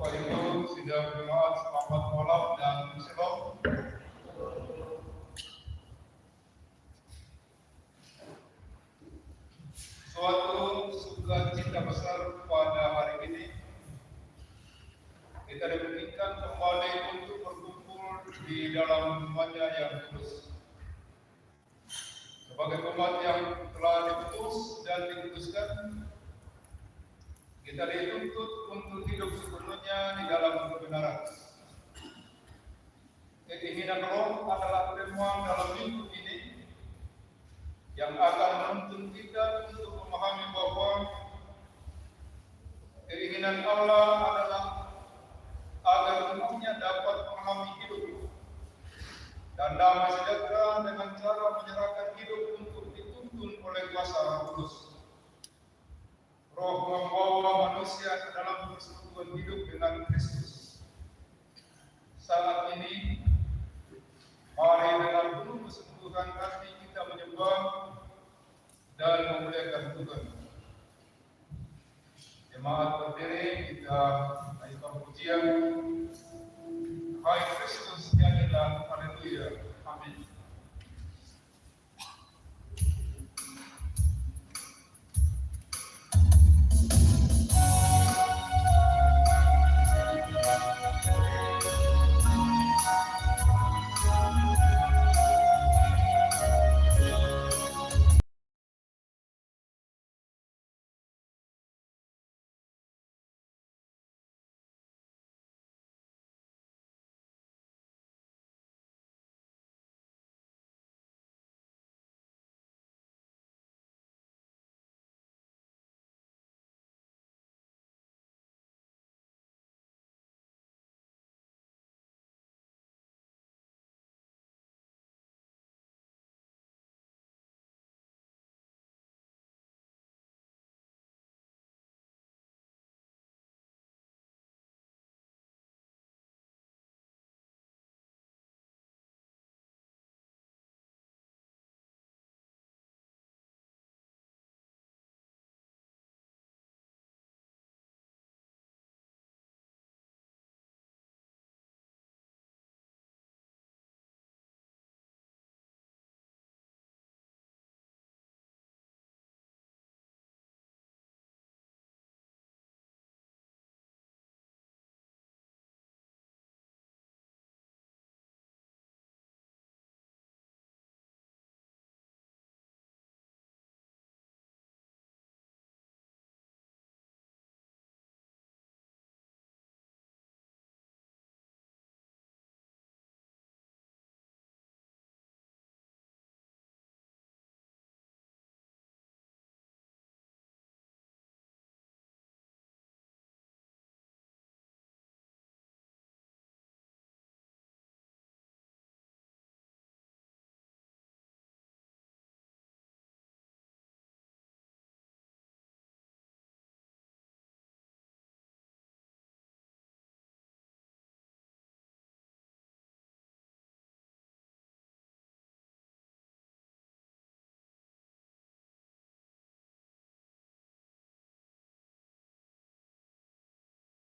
Bapak Ibu, sidang jemaat selamat malam dan shalom. Suatu sukacita besar pada hari ini kita dimungkinkan kembali untuk berkumpul di dalam rumahnya yang kudus. Sebagai umat yang telah diputus dan dikuduskan, kita dituntut untuk hidup sepenuhnya di dalam kebenaran. Keinginan Roh adalah temuan dalam minggu ini yang akan menuntun kita untuk memahami bahwa keinginan Allah adalah agar umatnya dapat mengalami hidup dan damai sejahtera dengan cara menyerahkan hidup untuk dituntun oleh kuasa Roh Kudus. Roh membawa manusia ke dalam persekutuan hidup dengan Kristus. Saat ini, mari dengan penuh kesungguhan hati kita menyembah dan memuliakan Tuhan. Jemaat berdiri, kita naikkan pujian. Hai Kristus, nyanyilah haleluya. Amin.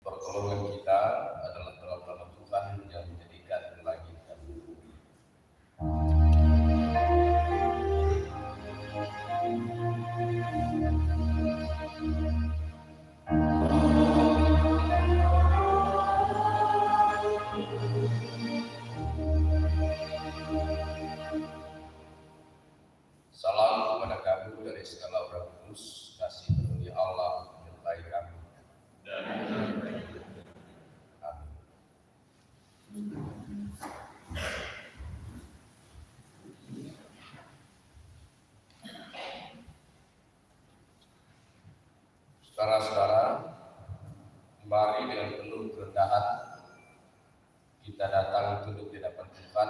Pertolongan kita adalah dalam nama Tuhan yang menjadikan langit dan bumi. Salam kepada kamu dari segala Roh Kudus, kasih karunia Allah menyertai kami. Saudara-saudara, mari dengan penuh kerendahan kita datang tunduk di hadapan Tuhan,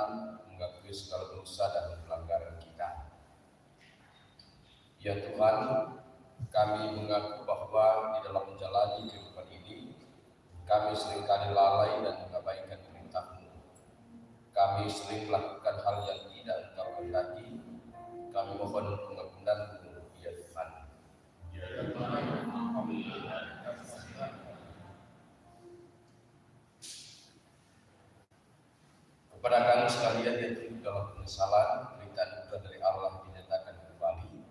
mengakui segala dosa dan pelanggaran kita. Ya Tuhan, kami mengaku bahwa di dalam menjalani kehidupan ini, kami seringkali lalai dan mengabaikan perintah-Mu. Kami sering melakukan hal yang tidak Engkau kehendaki. Kami mohon pengampunan-Mu, ya Tuhan. sekalian yang hidup dalam penyesalan, berita anugerah dari Allah dinyatakan kembali.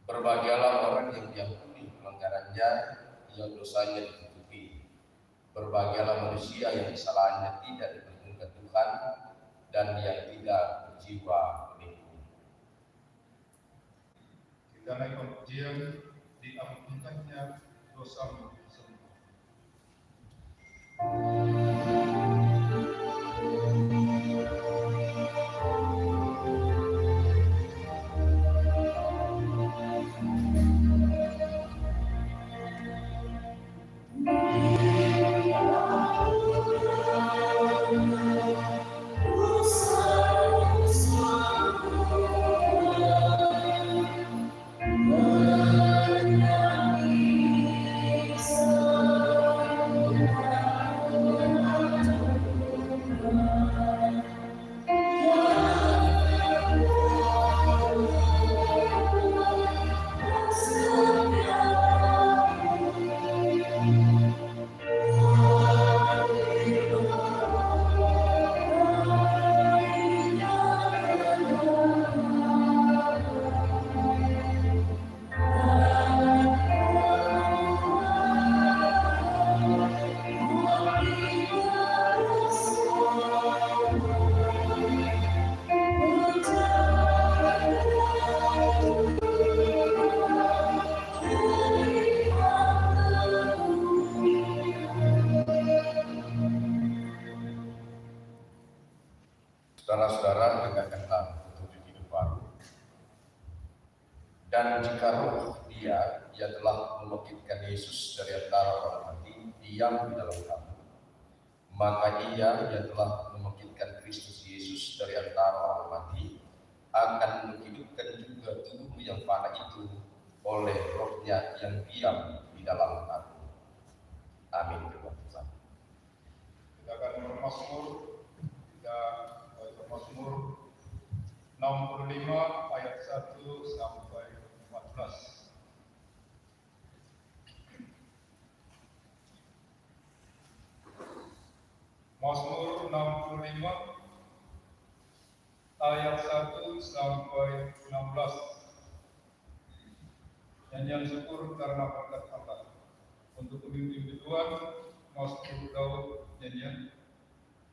Berbahagialah orang yang diampuni pelanggarannya, yang dosanya ditutupi. Berbahagialah manusia yang kesalahannya tidak diperhitungkan Tuhan dan yang tidak berjiwa menipu. Kita naik pujian, diampunkannya dosamu semua. Saudara-saudara, dengarkanlah petunjuk hidup baru. Dan jika roh Dia yang telah membangkitkan Yesus dari antara orang mati diam di dalam kamu, maka Ia yang telah membangkitkan Kristus Yesus dari antara orang mati akan menghidupkan juga tubuhmu yang fana itu oleh roh-Nya yang diam di dalam kamu. Amin. Terima kasih. Kita akan bermazmur. Kita Mazmur 65 ayat 1 sampai 14. Mazmur 65 ayat 1 sampai 16. Nyanyian syukur karena berkat Allah. Untuk pemimpin Tuhan, Mazmur Daud, nyanyian.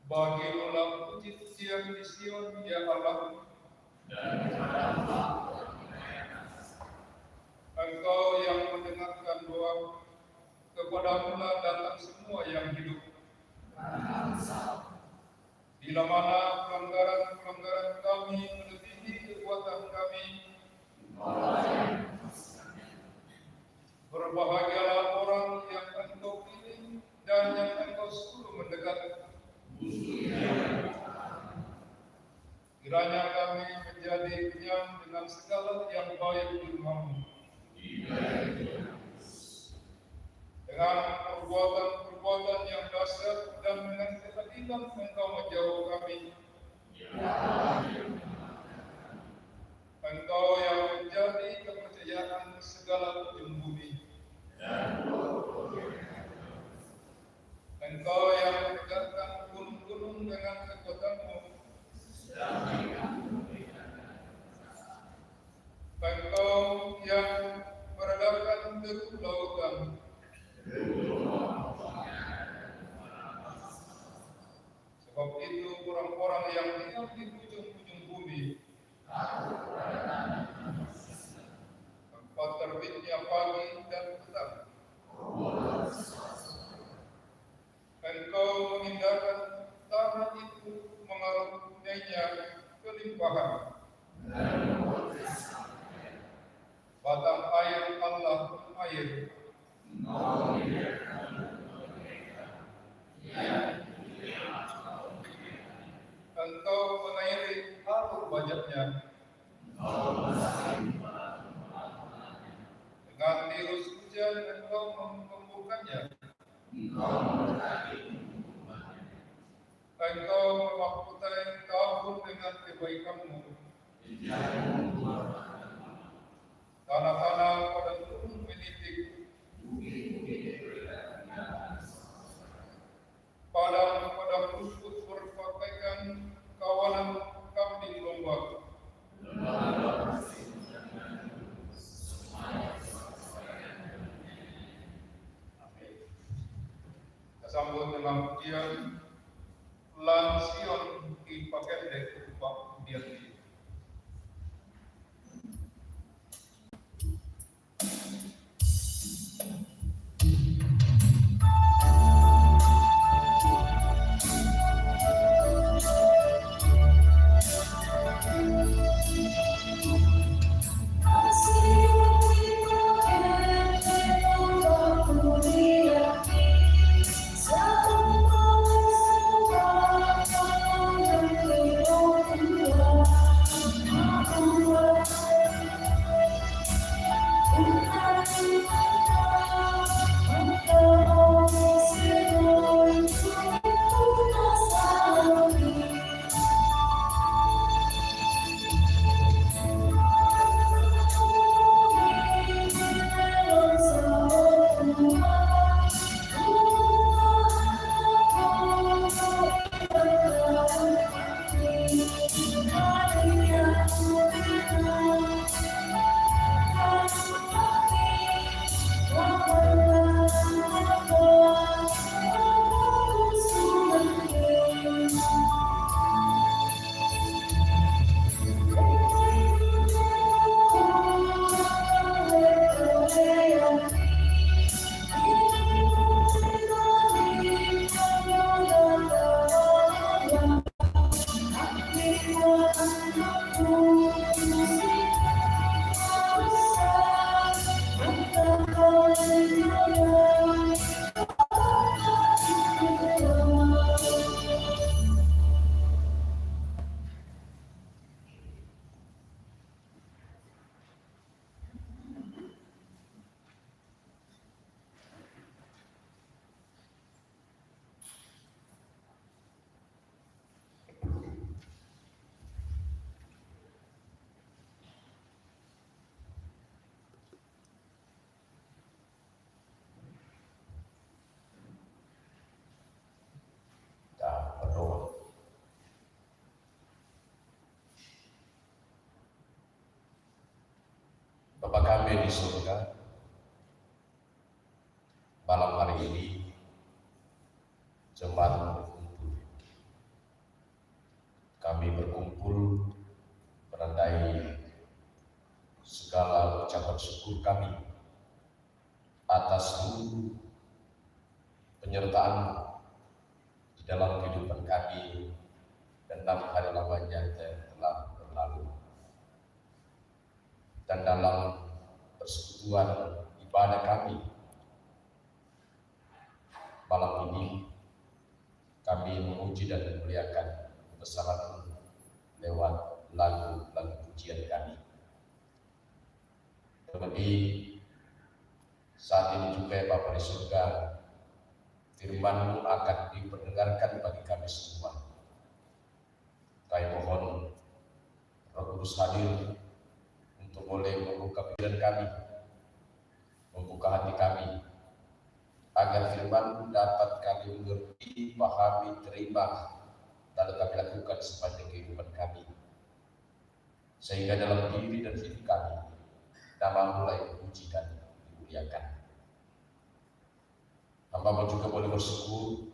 Bagilah puji-pujian di Sion, ya Allah, dan Engkau yang mendengarkan doa, kepadamu-lah datang semua yang hidup. Bila mana pelanggaran-pelanggaran kami melebihi kekuatan kami, berbahagialah orang yang Engkau pilih dan yang Engkau suruh mendekat. Kiranya kami menjadi kenyang dengan segala yang baik di rumah-Mu. Dengan perbuatan-perbuatan yang dahsyat dan dengan keadilan Engkau menjauh kami. Engkau yang menjadi kepercayaan segala ujung bumi. Engkau yang menegakkan gunung-gunung dengan kekuatan-Mu. Engkau yang meredakan deru lautan. Sebab itu orang-orang yang tinggal di ujung-ujung bumi, tempat terbitnya pagi dan petang, Engkau mengindahkan tanah itu mengaruniainya kelimpahan. Batang air Allah air. Engkau mengairi alur wajahnya. Dengan tirus hujan Engkau menggemburkannya. Engkau memahkotai tahun dengan kebaikan-Mu. Tanah-tanah pada turun menitik. Padang rumput berpakaikan sambut dengan pujian Lansion ipakende upak pujian ini. Bapa kami di surga, malam hari ini jemaat berkumpul. Kami berkumpul menandai segala ucapan syukur kami atas seluruh penyertaan di dalam kehidupan kami dan 6 hari lamanya yang telah berlalu. Dan dalam persekutuan ibadah kami malam ini, kami memuji dan memuliakan kebesaran lewat lagu-lagu pujian kami. Terlebih saat ini juga ya Bapa di surga, firman-Mu akan diperdengarkan bagi kami semua. Kami mohon Roh Kudus hadir untuk boleh membuka pikiran kami, membuka hati kami, agar firman dapat kami mengerti, pahami, terima, lalu kami lakukan sepanjang kehidupan kami. Sehingga dalam diri dan hidup kami, nama mulai dipuji dan dimuliakan. Hamba juga boleh bersyukur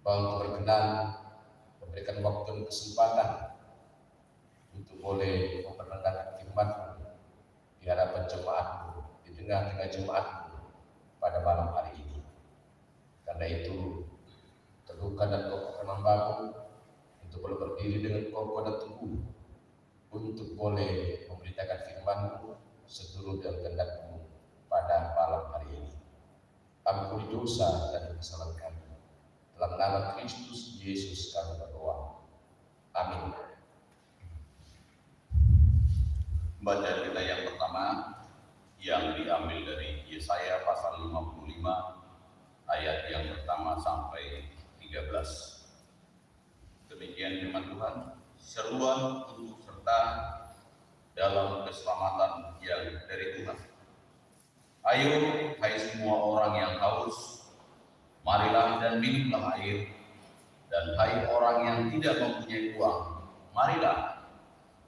bahwa berkenan memberikan waktu dan kesempatan untuk boleh memperdengarkan firman di hadapan jemaat-Mu, di tengah-tengah jemaat-Mu pada malam hari ini. Karena itu, teguhkan dan kokohkan hamba-Mu untuk boleh berdiri dengan kokoh dan teguh, untuk boleh memberitakan firman-Mu seturut dengan kehendak-Mu pada malam hari ini. Ampuni dosa dan kesalahan kami. Dalam nama Kristus Yesus kami berdoa. Amin. Baca kita yang pertama yang diambil dari Yesaya pasal 55 ayat yang pertama sampai 13. Demikian firman Tuhan, seruan untuk serta dalam keselamatan yang dari Tuhan. Ayo, hai semua orang yang haus, marilah dan minumlah air. Dan hai orang yang tidak mempunyai uang, marilah,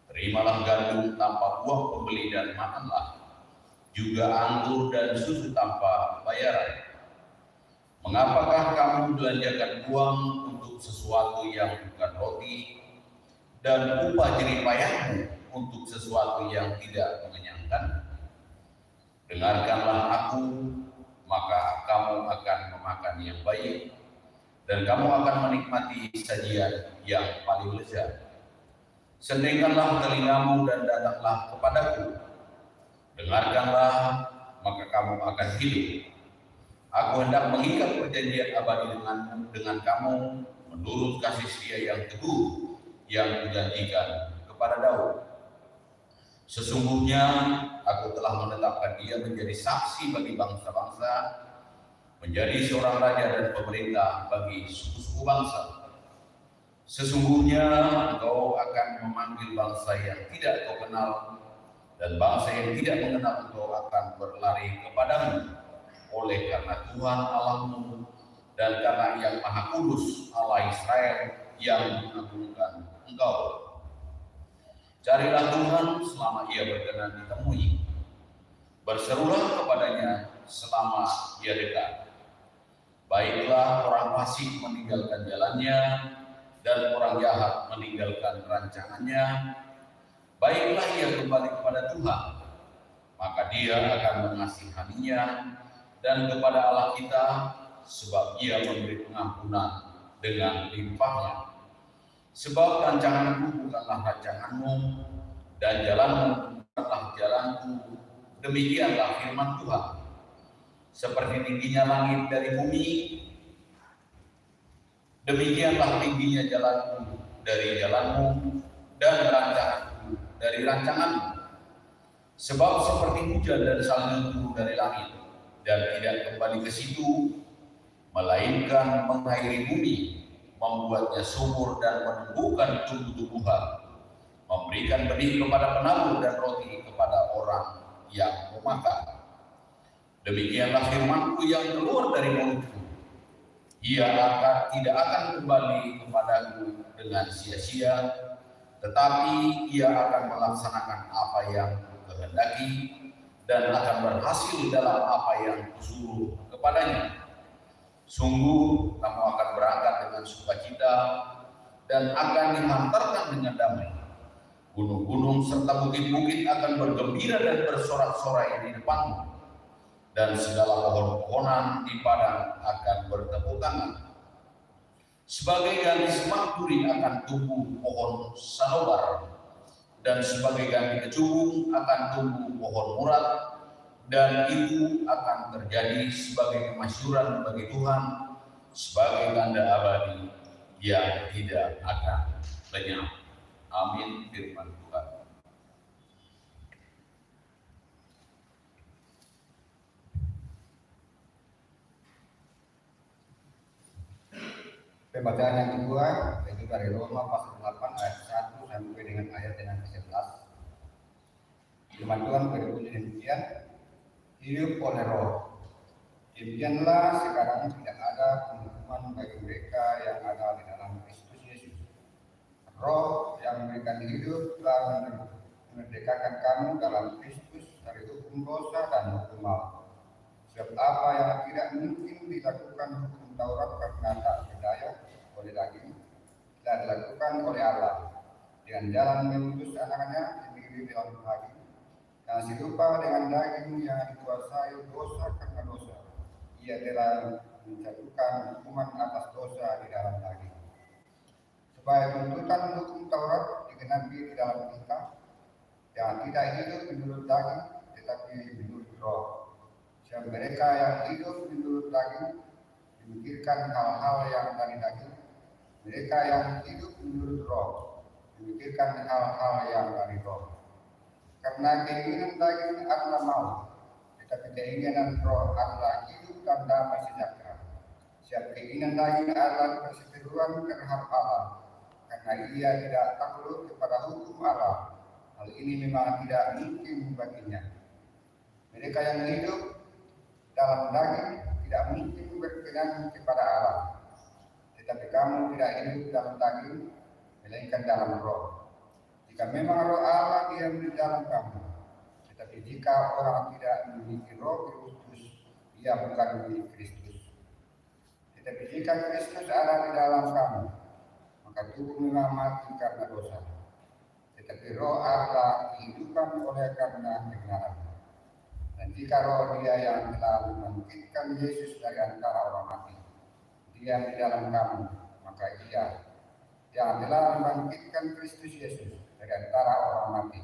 terimalah gandum tanpa buah pembeli dan makanlah, juga anggur dan susu tanpa bayaran. Mengapakah kamu belanjakan uang untuk sesuatu yang bukan roti, dan upah jerih payahmu untuk sesuatu yang tidak mengenyangkan? Dengarkanlah aku, maka kamu akan memakan yang baik, dan kamu akan menikmati sajian yang paling lezat. Sendingkanlah telingamu dan datanglah kepadaku. Dengarkanlah, maka kamu akan hidup. Aku hendak mengikat perjanjian abadi dengan kamu menurut kasih setia yang teguh yang kujanjikan kepada Daud. Sesungguhnya aku telah menetapkan dia menjadi saksi bagi bangsa-bangsa, menjadi seorang raja dan pemerintah bagi suku-suku bangsa. Sesungguhnya engkau akan memanggil bangsa yang tidak kau kenal, dan bangsa yang tidak mengenal engkau akan berlari kepadamu. Oleh karena Tuhan Allahmu dan karena Yang Maha Kudus Allah Israel yang mengagungkan engkau. Carilah Tuhan selama ia berkenan ditemui. Berserulah kepadanya selama ia dekat. Baiklah orang fasik meninggalkan jalannya, dan orang jahat meninggalkan rancangannya. Baiklah ia kembali kepada Tuhan, maka dia akan mengasihaninya, dan kepada Allah kita, sebab ia memberi pengampunan dengan limpahnya. Sebab rancanganku bukanlah rancanganmu, dan jalanmu bukanlah jalanku. Demikianlah firman Tuhan. Seperti tingginya langit dari bumi, demikianlah tingginya jalanku dari jalanmu, dan rancanganku dari rancanganmu. Sebab seperti hujan dan salju turun dari langit, dan tidak kembali ke situ, melainkan mengairi bumi, membuatnya subur dan menumbuhkan tumbuh-tumbuhan, memberikan benih kepada penabur dan roti kepada orang yang memakan. Demikianlah firmanku yang keluar dari mulutku. Ia tidak akan kembali kepadaku dengan sia-sia, tetapi ia akan melaksanakan apa yang kukehendaki, dan akan berhasil dalam apa yang kusuruh kepadanya. Sungguh kamu akan berangkat dengan sukacita dan akan dihantarkan dengan damai. Gunung-gunung serta bukit-bukit akan bergembira dan bersorak-sorai di depanmu, dan segala pohon-pohonan di padang akan bertepuk tangan. Sebagai ganti semak duri akan tumbuh pohon sanobar, dan sebagai ganti kecubung akan tumbuh pohon murad, dan itu akan terjadi sebagai kemasyhuran bagi Tuhan, sebagai tanda abadi yang tidak akan lenyap. Amin. Firman Tuhan. Pembacaan yang kedua yaitu dari Roma pasal 8 ayat 1 sampai dengan ayat yang ke-11. Firman Tuhan berbunyi demikian, hidup oleh roh. Demikianlah sekarang tidak ada penghukuman bagi mereka yang ada di dalam Kristus Yesus. Roh yang memberikan hidup telah memerdekakan kamu dalam Kristus dari hukum dosa dan hukum maut. Sebab apa yang tidak mungkin dilakukan hukum Taurat karena tak berdaya oleh daging, telah dilakukan oleh Allah dengan jalan mengutus anaknya sendiri dalam daging, yang serupa dengan daging yang dikuasai dosa karena dosa. Ia telah menjatuhkan hukuman atas dosa di dalam daging, supaya tuntutan hukum Taurat digenapi di dalam kita, yang tidak hidup menurut daging tetapi menurut roh. Sebab mereka yang hidup menurut daging memikirkan hal-hal yang dari daging, mereka yang hidup menurut roh memikirkan hal-hal yang dari roh. Karena keinginan daging adalah maut, tetapi keinginan roh adalah hidup dan damai sejahtera. Sebab keinginan daging adalah perseteruan terhadap Allah, karena ia tidak takluk kepada hukum Allah. Hal ini memang tidak mungkin baginya. Mereka yang hidup dalam daging tidak mungkin berkenan kepada Allah. Tetapi kamu tidak hidup dalam daging, melainkan dalam roh. Jika memang roh Allah diam di dalam kamu, tetapi jika orang tidak memiliki roh Kristus, ia bukan milik Kristus. Tetapi jika Kristus ada di dalam kamu, maka tubuh memang mati karena dosa, tetapi roh adalah kehidupan oleh karena kebenaran. Dan jika roh Dia yang telah membangkitkan Yesus dari antara orang mati diam di dalam kamu, maka Ia yang telah membangkitkan Kristus Yesus dari antara orang mati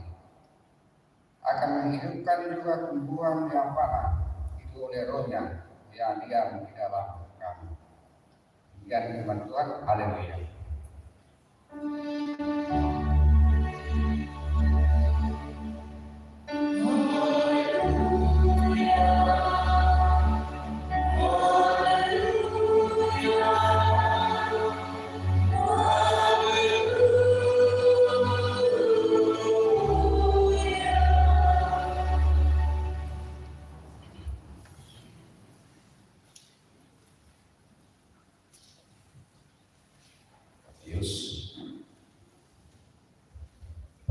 akan menghidupkan juga tumbuhan yang fana itu oleh rohnya yang diam di dalam kamu. Demikian firman Tuhan. Haleluya.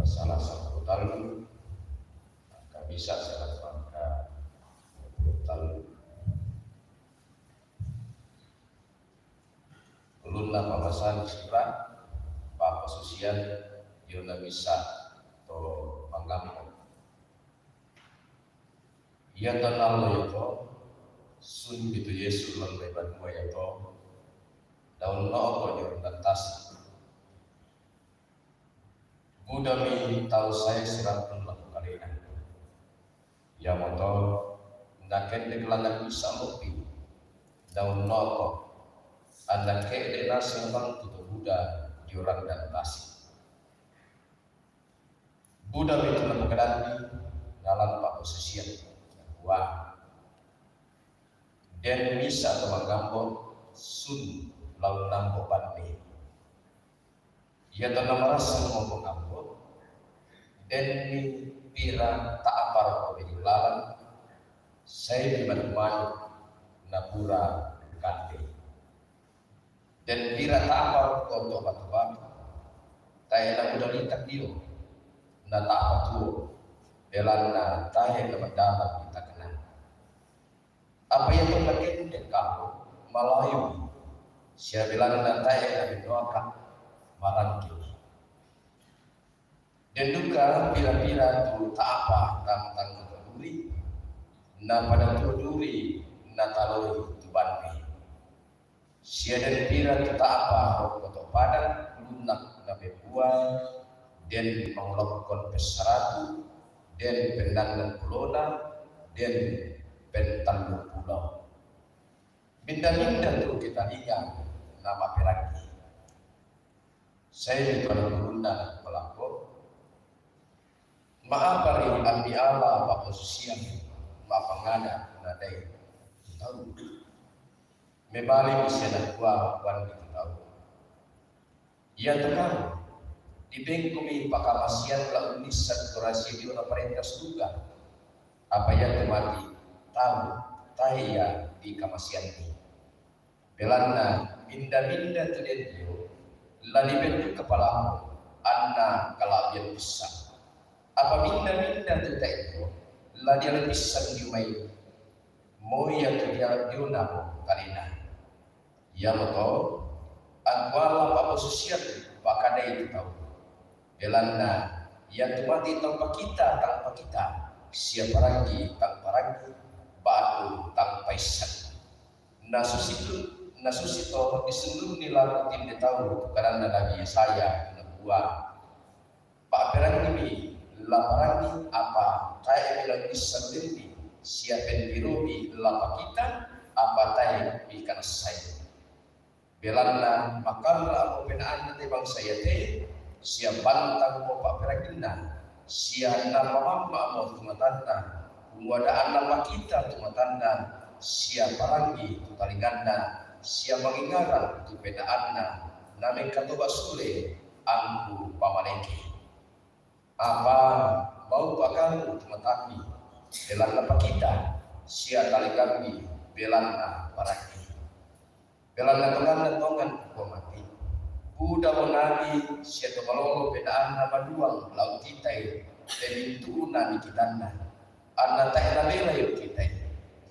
Salah satu tahun tak bisa saya bangga 20 tahun. Ulunlah pemasan sifat Pak Susian Yona bisa atau Panggampung. Ia kenal lo itu sun gitu Yesus lan lebat mo itu daun no ko nyon tas. Budami tahu saya serapun laku kalian. Ya motor naken de kelangan bisa mopi daun noko anda ke de nasi bang tutu Buddha diorang dan nasi. Buddha itu laku kedandi dalam pak posisian wah dan bisa teman gambo sun lalu nampo pandi. Ia tanah merasa ngomong ambo dan pira tak apar oleh lalan saya di Bandung Napura Kante dan pira tak apar untuk batu-batu tayalah udah litak dio na tak patuh belana tayalah mendalam kita kenal apa yang terlalu kamu Malayu siapa belana tayalah mendoakan marangki dan juga bila-bila tu tak apa tentang keduri na pada keduri na taloi tu banmi sia dan pira tu tak apa koto padan lunak na bebuan dan mengelokkan pesaratu dan pendangan kulona dan pentan pulau binda-binda tu kita ingat nama peragi. Saya kalau berunda pelaku maaf hari ambi Allah bapak sosial maaf pengada nadai tahu membalik bisa nak buat gitu tahu ia tekan di bengkumi pakamasian la unisan durasi di ona perintah juga apa yang temati tahu taya di kamasian ini belana binda-binda tu dia lali bentuk kepala anna kalabian bisa apa minda tu tak itu lali yang bisa diumai moya tu dia diunam kalina ya moto akwala apa sosial pakada itu tahu belanda yang tu mati tanpa kita siapa lagi tanpa lagi baru tanpa isan nasusito di seluruh nilaku tim tahu karena Nabi saya buat Pak Perang ini laparan apa saya bilang disendiri siapin birobi lapa kita apa saya ikan saya belanda makanya penaan nanti bang saya teh siap bantang mau Pak Perang ini siap nama mama mau tumatanda ada nama kita tumatanda siapa lagi tu talinganda siapa mengingatkan tu pedaanna nami katoba sule angku pamaleki apa mau pakanku tumatami belanda pa kita siapa talikami belanda paraki belanda tongan mati Buddha menagi siapa malolo pedaanna maduang laut kita temintu nami kitanda anna tak bela yuk kita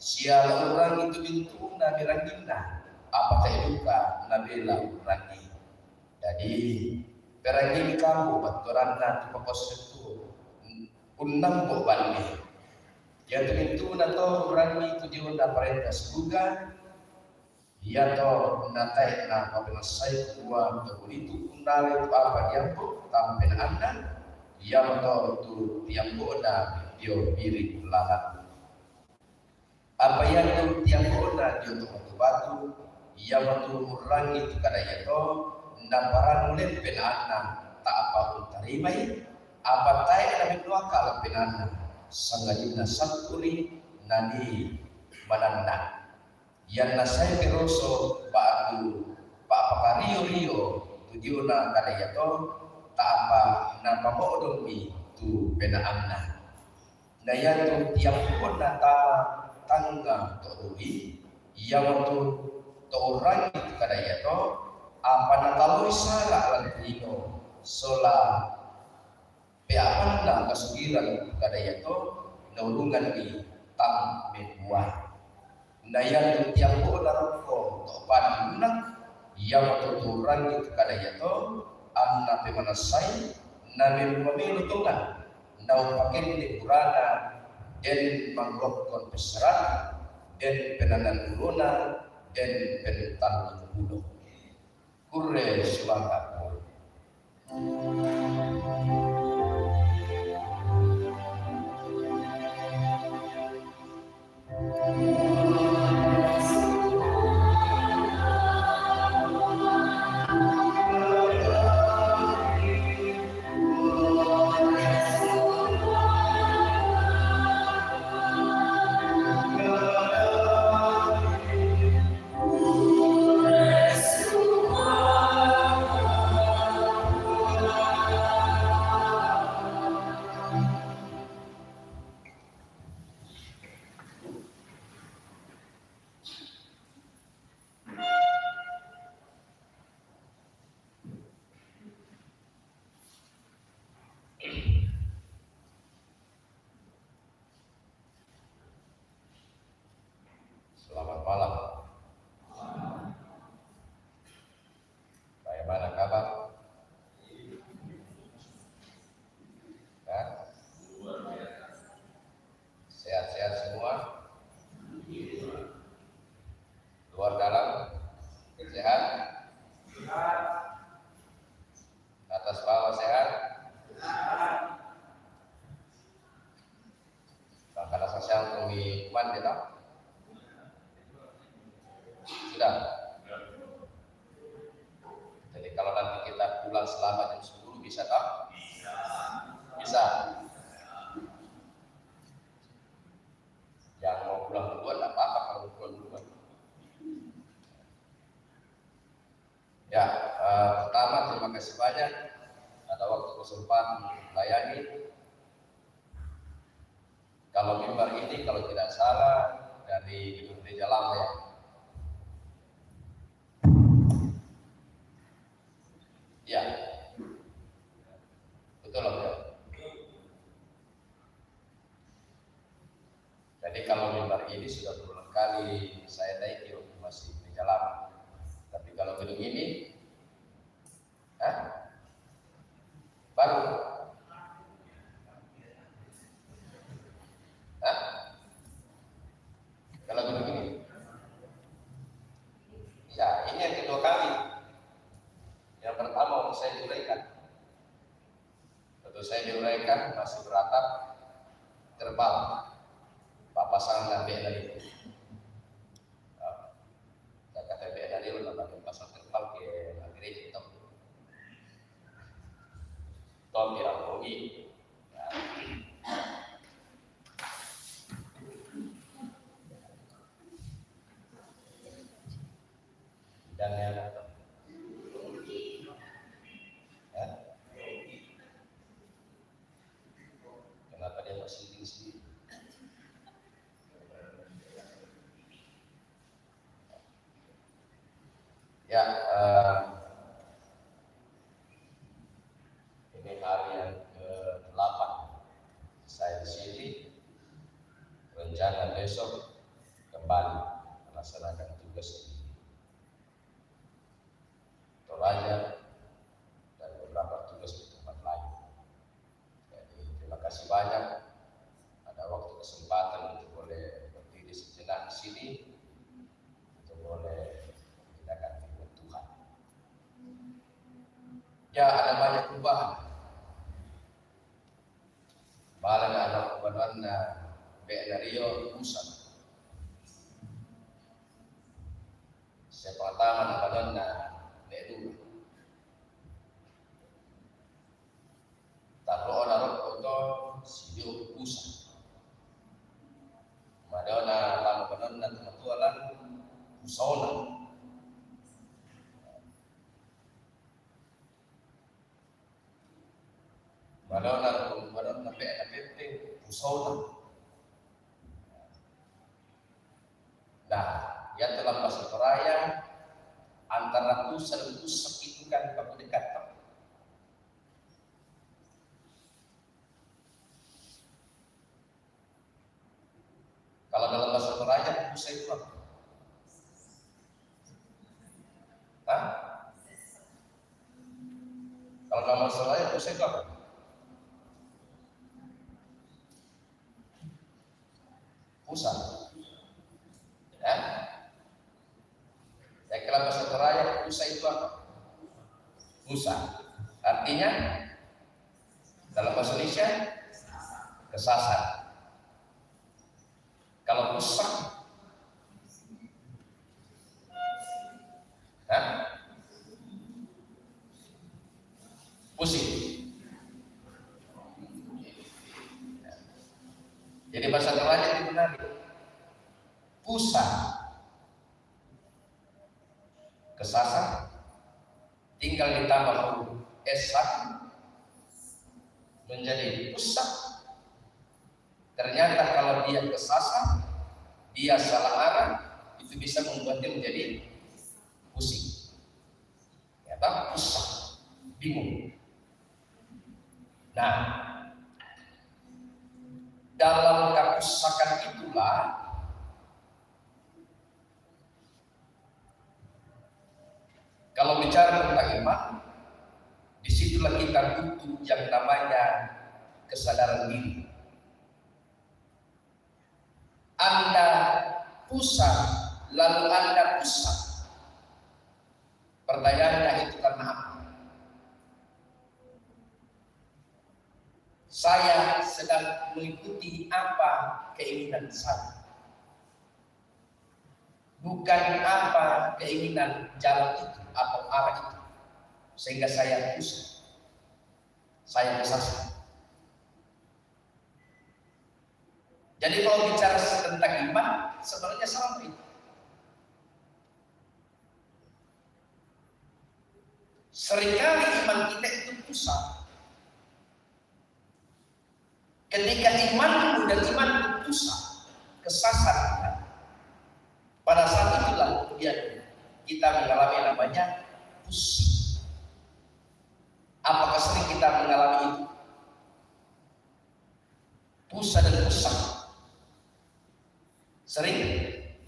siapa orang itu bintu nami rangina apa teduka nabila urani. Jadi peragi kamu baturan na tupakos itu unang po bali. Ya itu nato urani itu dia na parentas juga. Ya to natai na pabenasai kuwa to itu kunale itu apa dia po tampen anda. Ya to itu yang po na dio birik lahat. Apa yang tu tiang bola dia tu batu yang tu orang itu kada ya to namparan mulai penana tak apa pun tarimai apa tai kami dua kalau penana sangadina sakuri nani mananda yang nasai keroso batu pak pakario rio tujuana kada ya to tak apa nama bodong itu penana na yang tu tiang bola tangga to'ui yang to orang itu kada ya to apa natalo isara alang dino sola peapan na kasugiran kada ya to naulungan di tang medua na yang tiang ko laroko to panunak yang to orang itu kada ya to anna pemanasai na memamilo tungan na upakin di purana dan mangrokon peserat dan penanan uluna dan pentan ulu kure subangapur. Selamat malam. Bagaimana kabar? Sehat-sehat semua? Luar dalam? Sehat? Atas bawah sehat? Karena sosial kami kuman kita? Sudah. Jadi kalau nanti kita pulang selama jam 10 bisa tak? Bisa. Yang mau pulang duluan tidak apa-apa kalau pulang duluan. Ya, pertama terima kasih banyak ada waktu kesempatan melayani. Kalau mimbar ini kalau tidak salah dari Gedung Gereja Lama ya. Ya, betul loh ya. Jadi kalau mimbar ini sudah berulang kali saya naiki waktu masih Gereja Lama. Tapi kalau gedung ini, baru. Kalau gedung ini, ya ini yang kedua kali. Yang pertama waktu saya diuraikan. Waktu saya diuraikan masih beratap terbal. Papasan dan beda itu. Saya kata beda dia udah pakai pasang terbal ke gereja itu. Tom dirampungi. Dan yang kenapa dia masih di sini? Ya, ini hari yang ke-8 saya di sini. Rencana besok kembali melaksanakan tugas di Toraja dan beberapa tugas di tempat lain. Jadi terima kasih banyak. Ada waktu kesempatan untuk boleh berdiri sejenak di sini untuk boleh mendengarkan firman Tuhan. Ya, ada banyak perubahan. Balang anak perubahan Benario Pusat. Saya pengetahuan perubahan Bedu. Tapi orang itu sidio Pusat. Madonna lama perubahan teman-teman Pusona. Madonna PNPT Pusona. Nah, yang dalam bahasa Toraya antara pusat dan pusat itu kan baku dekat. Kalau dalam bahasa Toraya pusat itu apa? Hah? Kalau dalam bahasa Toraya pusat itu apa? Pusat. Ya. Saya kira bahasa Toraya pusat itu apa? Pusat. Artinya dalam bahasa Indonesia kesasar. Kalau pusat, pusing. Jadi bahasa Toraya itu menarik. Pusat, kesasar, tinggal ditambah huruf S1 menjadi pusat. Ternyata kalau dia kesasar, dia salah arah, itu bisa membuatnya menjadi pusing. Ternyata pusat, bingung. Nah, dalam kepusakan itulah kalau bicara tentang iman, disitulah kita butuh yang namanya kesadaran diri. Anda pusat, lalu Anda pusat. Pertanyaannya itu karena apa? Saya sedang mengikuti apa keinginan saya, bukan apa keinginan jalan itu atau arah itu, sehingga saya pusat, saya kesasar. Jadi kalau bicara tentang iman, sebenarnya sama itu. Seringkali iman kita itu pusat. Ketika iman dan iman pusat, kesasar, pada saat itulah kemudian kita mengalami namanya pusing. Apakah sering kita mengalami itu? Pusat dan pusat. Sering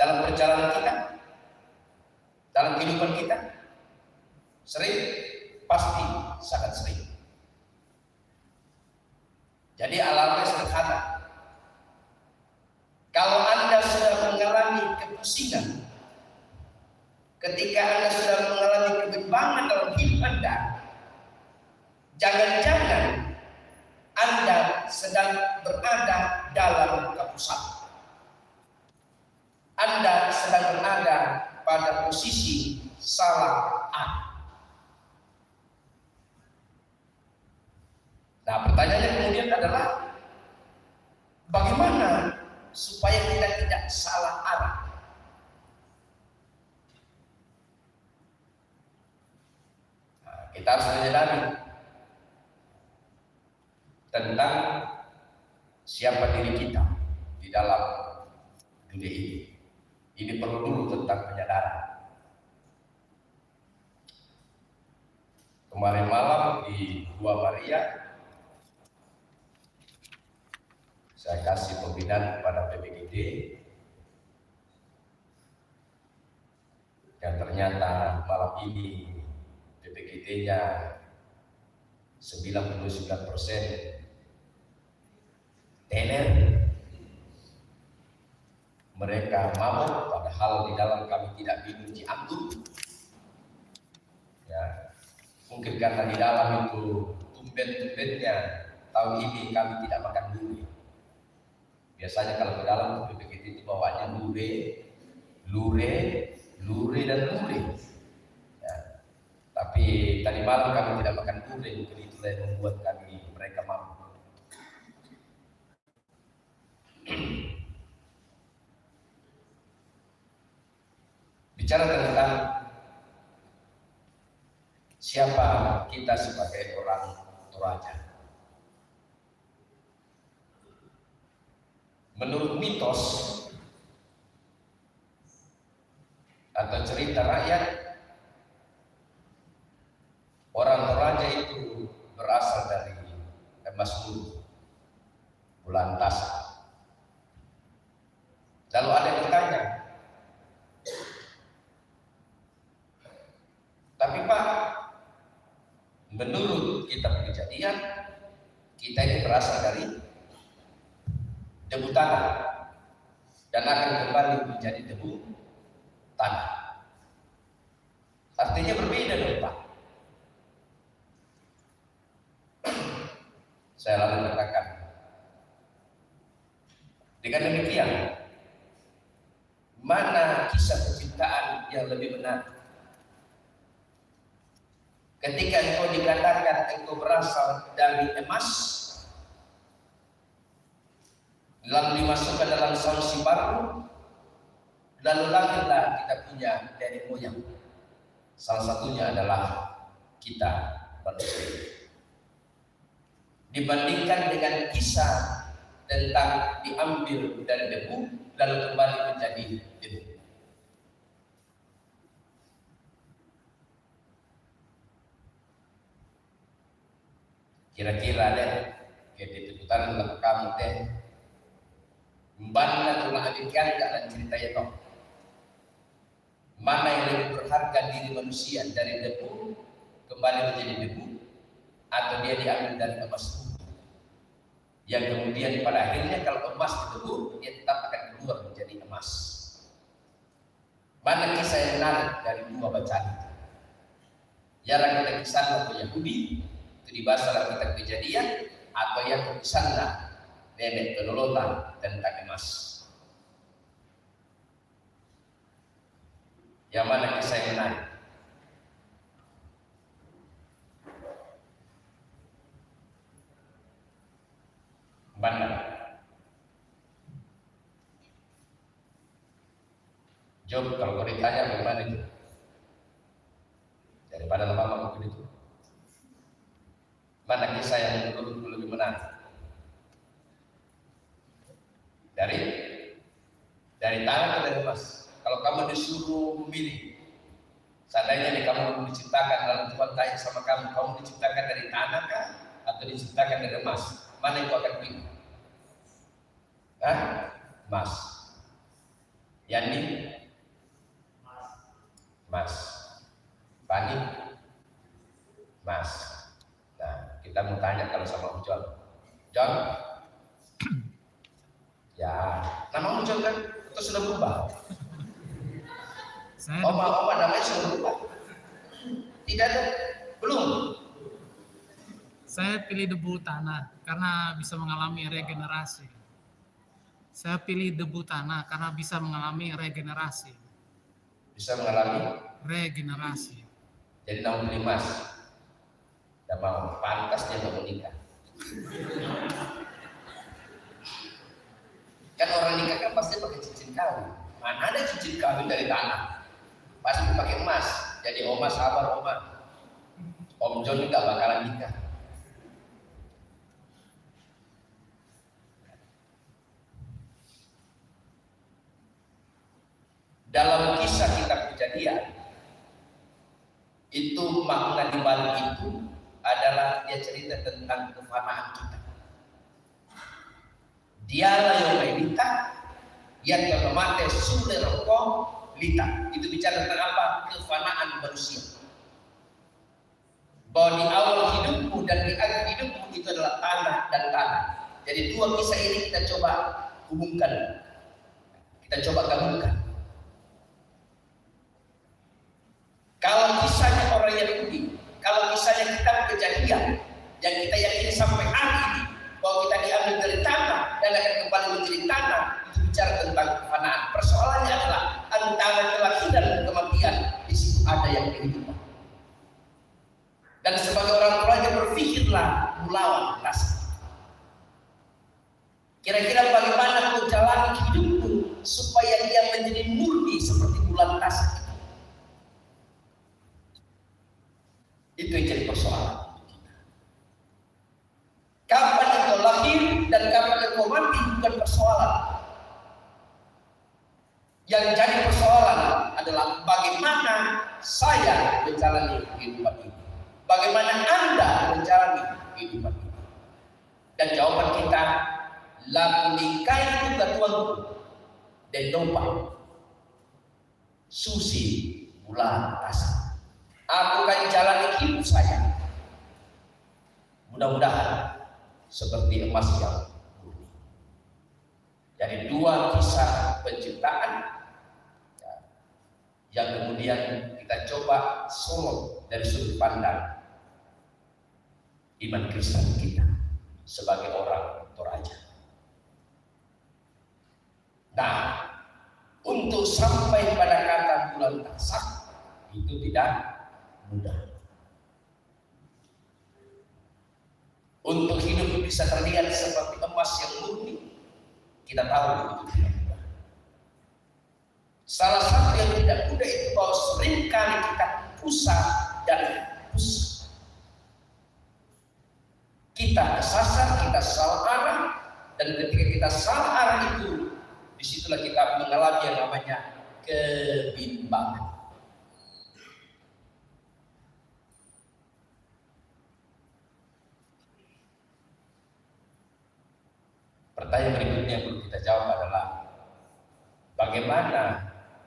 dalam perjalanan kita, dalam kehidupan kita, sering, pasti sangat sering. Jadi alamnya sederhana. Kalau Anda sudah mengalami kepusingan, ketika Anda sudah mengalami kebimbangan dalam hidup Anda, jangan-jangan Anda sedang berada dalam kepusatan. Anda sedang berada pada posisi salah arah. Nah, pertanyaannya kemudian adalah bagaimana supaya kita tidak salah arah? Nah, kita harus menyadari tentang siapa diri kita di dalam dunia ini. Ini perlu dulu tentang penyadaran. Kemarin malam di Gua Maria, saya kasih pembinaan kepada PBGD yang ternyata malam ini PDT-nya 99% teler. Mereka mabuk padahal di dalam kami tidak minum dianggur. Ya, mungkin karena di dalam itu tumben-tumbennya tahun ini kami tidak makan duri. Biasanya kalau ke dalam PPKT itu bawaannya lure dan lure. Ya. Tapi tadi malam kami tidak makan lure, mungkin itulah yang membuat mereka mabuk. Bicara tentang siapa kita sebagai orang Toraja. Menurut mitos atau cerita rakyat, orang Toraja itu berasal dari Mazmur Bulan Tasa. Lalu ada yang bertanya, tapi Pak, menurut kitab Kejadian, kita ini berasal dari debu tanah dan akan kembali menjadi debu tanah. Artinya berbeda dong Pak. Saya lalu katakan, dengan demikian, mana kisah penciptaan yang lebih benar? Ketika engkau dikatakan engkau berasal dari emas, lalu dimasukkan dalam sausi baru, lalu lahirlah kita punya nenek moyang. Salah satunya adalah kita manusia. Dibandingkan dengan kisah tentang diambil dari debu lalu kembali menjadi debu. Kira-kira deh, kita putaran lagu kamu deh. Mana tulah abikan dan ceritanya toh. Mana yang lebih berharga diri manusia, dari debu kembali menjadi debu, atau dia diambil dari emas yang kemudian pada akhirnya kalau emas debu, dia tetap akan keluar menjadi emas. Mana kisah yang menarik dari dua bacaan itu? Yang kita kisah atau Yahudi itu dibahas dalam kitab Kejadian, atau yang kisah nenek penolotan tentang emas. Yang mana kisah yang menarik? Mana? Jawab kalau kau ditanya bagaimana itu? Daripada lama-lama mungkin itu. Mana kisah yang menurutku lebih menarik? Dari tanah atau dari emas? Kalau kamu disuruh memilih, seandainya kamu diciptakan, lalu Tuhan tanya sama kamu diciptakan dari tanah kah atau diciptakan dari emas? Mana yang kau akan pilih? Emas. Yani? Emas. Pani? Emas. Nah, kita mau tanya kalau sama John. John? Ya, nama John kan? Itu sudah berubah. Oma namanya sudah berubah. Tidak ada, belum. Saya pilih debu tanah karena bisa mengalami regenerasi. Saya pilih debu tanah karena bisa mengalami regenerasi. Bisa mengalami regenerasi. Jadi namun pilih emas. Dan mau pantas dia mau menikah. Kan orang nikah kan pasti pakai cincin kawin. Mana ada cincin kawin dari tanah? Pasti pakai emas. Jadi Oma sabar Oma. Om John nggak bakalan nikah. Dalam kisah kitab Kejadian, itu makna di balik itu adalah dia cerita tentang kefanaan kita. Dialah yang melita, yang memakai sumber rokok lita. Itu bicara tentang apa? Kefanaan manusia. bahwa di awal hidupmu dan di akhir hidupmu itu adalah tanah dan tanah. Jadi dua kisah ini kita coba hubungkan, kita coba gabungkan. Kalau kisahnya orang Yahudi, kalau kisahnya kitab Kejadian yang kita yakini sampai hari ini bahwa kita diambil dari tanah dan akan kembali menjadi tanah, itu bicara tentang kefanaan. Persoalannya adalah antara kelahiran dan kematian, di situ ada yang kehidupan. Dan sebagai orang tuanya berpikirlah melawan rasa. Kira-kira bagaimana kau jalani hidupmu supaya dia menjadi murni seperti bulan tasik. Itu yang jadi persoalan. Kapan engkau lahir dan kapan engkau mati bukan persoalan. Yang jadi persoalan adalah bagaimana saya menjalani kehidupan ini. Bagaimana Anda menjalani kehidupan ini. Dan jawaban kita, lakulikai juga tuanku dan domba susi bulan tasik. Aku akan jalani hidup saya. Mudah-mudahan seperti emas yang murni. Jadi dua kisah penciptaan yang kemudian kita coba sorot dari sudut pandang iman Kristen kita sebagai orang Toraja. Nah, untuk sampai pada kata bulan tasik itu tidak mudah. Untuk hidup bisa terlihat seperti emas yang murni, kita tahu itu tidak mudah. Salah satu yang tidak mudah itu bahwa seringkali kita pusat dan pusat. Kita kesasar, kita salah arah, dan ketika kita salah arah itu, disitulah kita mengalami yang namanya kebimbangan. Pertanyaan berikutnya yang perlu kita jawab adalah bagaimana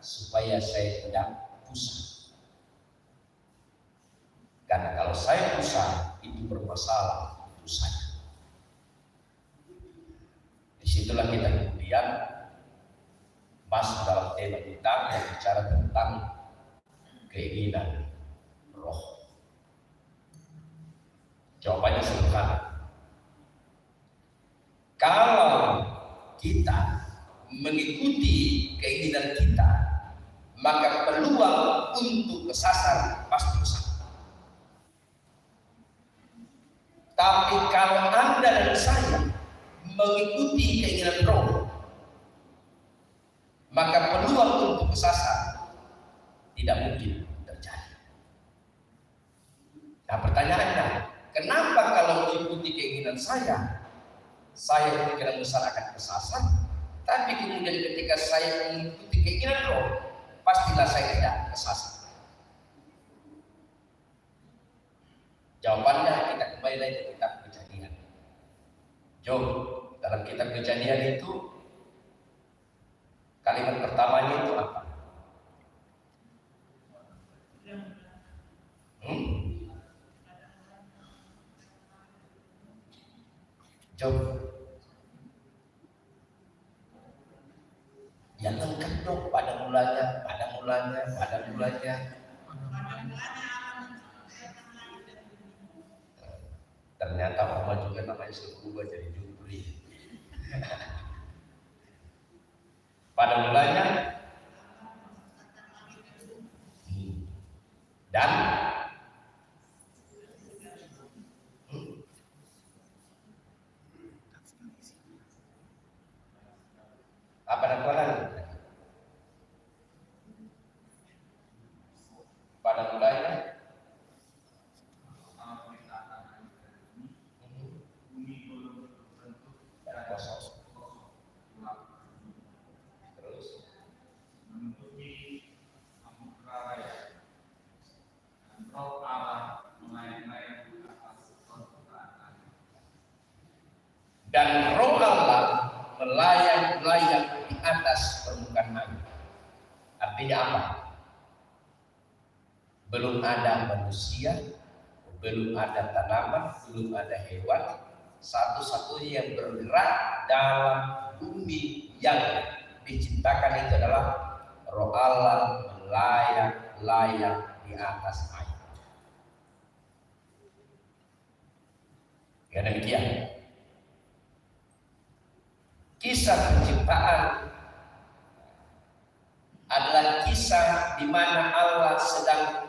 supaya saya tidak pusat? Karena kalau saya pusat itu bermasalah untuk saya. Disitulah kita kemudian masuk dalam tema kita yang bicara tentang keinginan roh. Jawabannya sederhana. Kalau kita mengikuti keinginan kita, maka peluang untuk kesasar pasti besar. Tapi kalau Anda dan saya mengikuti keinginan roh, maka peluang untuk kesasar tidak mungkin terjadi. Nah, pertanyaannya, kenapa kalau mengikuti keinginan saya kemungkinan besar akan kesasar, tapi kemudian ketika saya mengikuti keinginan roh, pastilah saya tidak kesasar. Jawabannya kita kembali lagi ke kitab Kejadian. Jom, dalam kitab Kejadian itu kalimat pertamanya itu apa? Jom. Ya lengkap dong, pada mulanya. Ternyata Mama juga namanya suruh berubah jadi Jupri. Pada mulanya dan apa namanya? Pada mulanya dan roh Allah melayang di atas permukaan air. Artinya apa? Belum ada manusia, belum ada tanaman, belum ada hewan. Satu-satunya yang bergerak dalam bumi yang diciptakan itu adalah Roh Allah melayang-layang di atas air. Ya demikian. Kisah penciptaan adalah kisah di mana Allah sedang